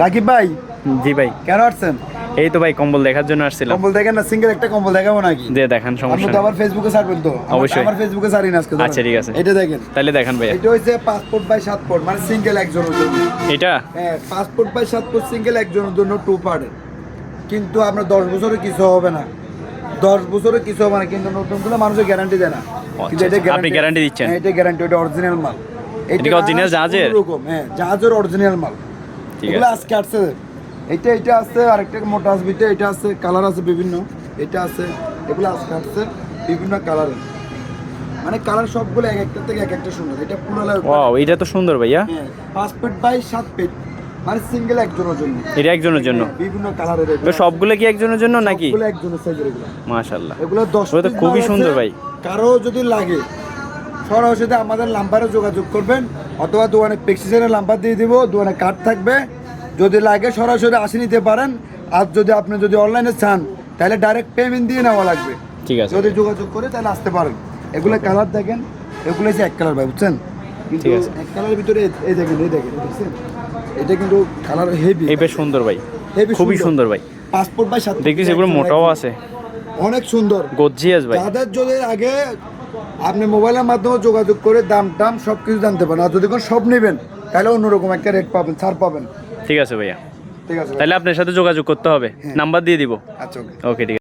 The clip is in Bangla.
রাকিব ভাই, জি ভাই, কেন আসছেন? এই তো ভাই কম্বল দেখার জন্য আসছিলাম। কম্বল দেখেন না, সিঙ্গেল একটা কম্বল দেখাবো নাকি? যে দেখান, আপনি সমস্যা তো নেই। আমার ফেসবুকে ছাড়বেন তো? অবশ্যই। আমার ফেসবুকে ছাড়ি না আজকে। আচ্ছা ঠিক আছে, এটা দেখেন, তাহলে দেখান ভাইয়া। এটা হচ্ছে 5 ফুট বাই 7 ফুট, মানে সিঙ্গেল একজনের জন্য। এটা হ্যাঁ, 5 ফুট বাই 7 ফুট সিঙ্গেল একজনের জন্য 2 পার্টের। কিন্তু আপনার 10 বছরে কিছু হবে না, 10 বছরে কিছু হবে না, কিন্তু নতুনগুলো মানুষের গ্যারান্টি দেয় না। কিন্তু আচ্ছা, এটা আপনি গ্যারান্টি দিচ্ছেন? হ্যাঁ, এটা গ্যারান্টি, এটা অরিজিনাল মাল। এটা কি original জাহাজের? এরকম, হ্যাঁ, জাহাজের অরিজিনাল মাল। ঠিক এগুলো আছে। আজকে আসছে। এটা আছে, আরেকটা মোটা আসবে, এটা আছে, কালার আছে বিভিন্ন, এটা আছে, এগুলো আজকে আসছে বিভিন্ন কালারের। মানে কালার সবগুলো এক একটা থেকে এক একটা সুন্দর। এটা পুরো ওয়াও, এটা তো সুন্দর ভাইয়া। 5 ফিট বাই 7 ফিট, মানে সিঙ্গেল একজনের জন্য। এটা একজনের জন্য? বিভিন্ন কালারের। তো সবগুলো কি একজনের জন্য নাকি? সবগুলো একজনের সাইজের এগুলো। মাশাআল্লাহ, এগুলো 10 ওটা তো পিস খুবই মাল সুন্দর আছে। ভাই। কারো যদি লাগে সরাসরি আমাদের নাম্বারে যোগাযোগ করবেন, অথবা দোকানে প্রেসক্রিপশনের নাম্বার দিয়ে দিব, দোকানে কার্ড থাকবে। যদি লাগে সরাসরি আসে নিতে পারেন, আর যদি আপনি অনলাইনে চান তাহলে ডাইরেক্ট পেমেন্ট দিয়ে নেওয়া লাগবে। ঠিক আছে, যদি যোগাযোগ করে তাহলে আসতে পারেন। এগুলো কালার দেখেন, এগুলো হচ্ছে এক কালার ভাই, বুঝছেন? কিন্তু ঠিক আছে। এক কালারের ভিতরে এই দেখেন, দেখছেন? এটা কিন্তু কালার হেভি, এই বেশ সুন্দর ভাই, হেভি খুবই সুন্দর ভাই। 5 ফুট বাই 7 ফুট। দেখতেছি এগুলো মোটাও আছে, অনেক সুন্দর, গর্জিয়াস ভাই। যাদের যদি আগে আপনি মোবাইলের মাধ্যমে যোগাযোগ করে দাম সব কিছু জানতে পারেন, আর যদি সব নেবেন তাহলে অন্যরকম একটা রেট পাবেন, ছাড় পাবেন। ঠিক আছে ভাইয়া, ঠিক আছে ভাই। তাহলে আপনার সাথে যোগাযোগ করতে হবে, নাম্বার দিয়ে দিব। আচ্ছা, ওকে। ওকে, ঠিক আছে।